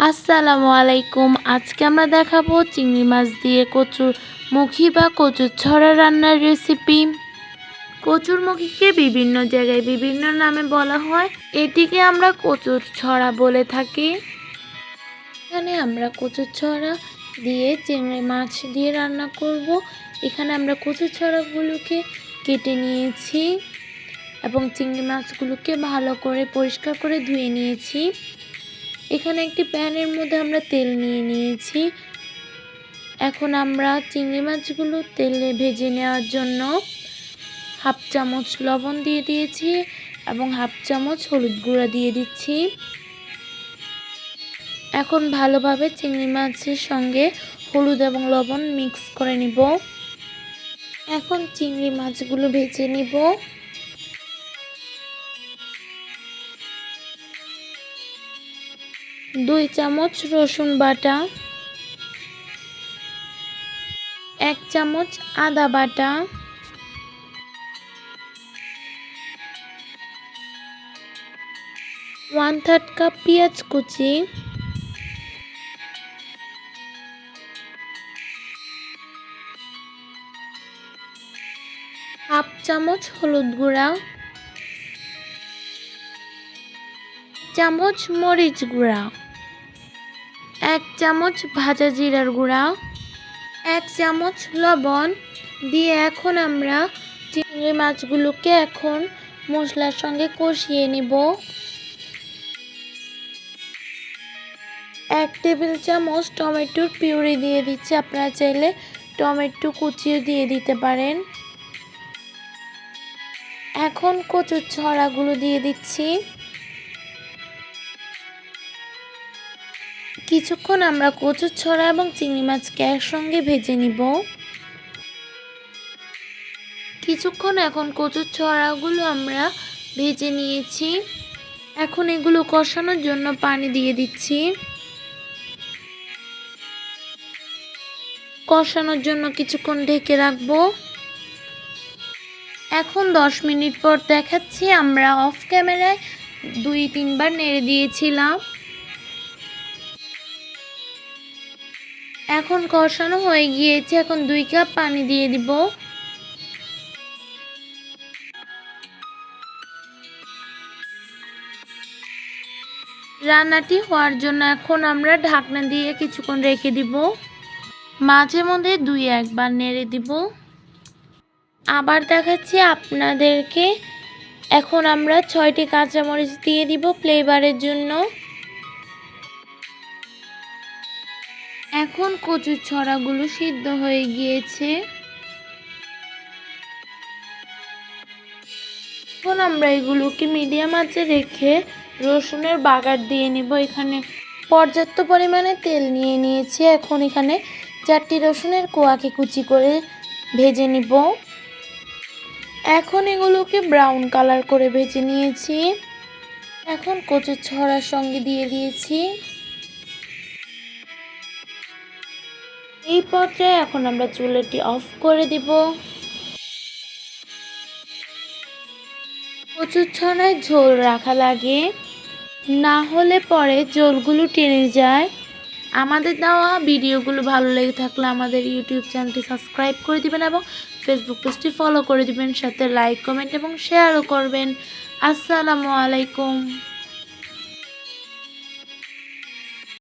আসসালামু আলাইকুম। আজকে আমরা দেখাবো চিংড়ি মাছ দিয়ে কচুরমুখী বা কচুর ছড়া রান্নার রেসিপি। কচুরমুখীকে বিভিন্ন জায়গায় বিভিন্ন নামে বলা হয়, এটিকে আমরা কচুর ছড়া বলে থাকি। এখানে আমরা কচুর ছড়া দিয়ে চিংড়ি মাছ দিয়ে রান্না করব। এখানে আমরা কচুর ছড়াগুলোকে কেটে নিয়েছি এবং চিংড়ি মাছগুলোকে ভালো করে পরিষ্কার করে ধুয়ে নিয়েছি। এখানে একটি প্যানের মধ্যে আমরা তেল নিয়ে নিয়েছি। এখন আমরা চিংড়ি মাছগুলো তেলে ভেজে নেওয়ার জন্য হাফ চামচ লবণ দিয়ে দিয়েছি এবং হাফ চামচ হলুদ গুঁড়া দিয়ে দিচ্ছি। এখন ভালোভাবে চিংড়ি মাছের সঙ্গে হলুদ এবং লবণ মিক্স করে নিব। এখন চিংড়ি মাছগুলো ভেজে নিব। দুই চামচ রসুন বাটা, 1 চামচ আদা বাটা, 1/3 কাপ পেঁয়াজ কুচি, হাফ চামচ হলুদ গুঁড়া, চামচ মরিচ গুঁড়া, 1 চামচ ভাজা জিরার গুঁড়া, 1 চামচ লবণ দিয়ে এখন আমরা চিংড়ি মাছগুলোকে এখন মশলার সঙ্গে কষিয়ে নিব। 1 টেবিল চামচ টমেটোর পিউরি দিয়ে দিচ্ছি, আপনারা চাইলে টমেটো কুচিও দিয়ে দিতে পারেন। এখন কচুর ছড়াগুলো দিয়ে দিচ্ছি। কিছুক্ষণ আমরা কচুর ছড়া এবং চিংড়ি মাছকে একসঙ্গে ভেজে নিব। কিছুক্ষণ এখন কচুর ছড়াগুলো আমরা ভেজে নিয়েছি। এখন এগুলো কষানোর জন্য পানি দিয়ে দিচ্ছি। কষানোর জন্য কিছুক্ষণ ঢেকে রাখবো। এখন 10 মিনিট পর দেখাচ্ছি, আমরা অফ ক্যামেরায় 2-3 বার নেড়ে দিয়েছিলাম। এখন কষানো হয়ে গিয়েছে। এখন 2 কাপ পানি দিয়ে দিব। রান্নাটি হওয়ার জন্য এখন আমরা ঢাকনা দিয়ে কিছুক্ষণ রেখে দিব। মাঝে মধ্যে 2-1 বার নেড়ে দিব। আবার দেখাচ্ছি আপনাদেরকে। এখন আমরা 6টি কাঁচামরিচ দিয়ে দিব ফ্লেভারের জন্য। এখন কচুর ছড়াগুলো সিদ্ধ হয়ে গিয়েছে। এখন আমরা এগুলোকে মিডিয়াম আঁচে রেখে রসুনের বাগার দিয়ে নিব। এখানে পর্যাপ্ত পরিমাণে তেল নিয়ে নিয়েছি। এখন এখানে 4টি রসুনের কোয়াকে কুচি করে ভেজে নিব। এখন এগুলোকে ব্রাউন কালার করে ভেজে নিয়েছি। এখন কচুর ছড়ার সঙ্গে দিয়ে দিয়েছি। এই পর্যায়ে এখন আমরা চুলাটি অফ করে দিব। কচুর ছড়ায় ঝোল রাখা লাগে, না হলে পরে ঝোলগুলো টেনে যায়। আমাদের দেওয়া ভিডিওগুলো ভালো লেগে থাকলে আমাদের ইউটিউব চ্যানেলটি সাবস্ক্রাইব করে দিবেন এবং ফেসবুক পেজটি ফলো করে দিবেন, সাথে লাইক, কমেন্ট এবং শেয়ারও করবেন। আসসালামু আলাইকুম।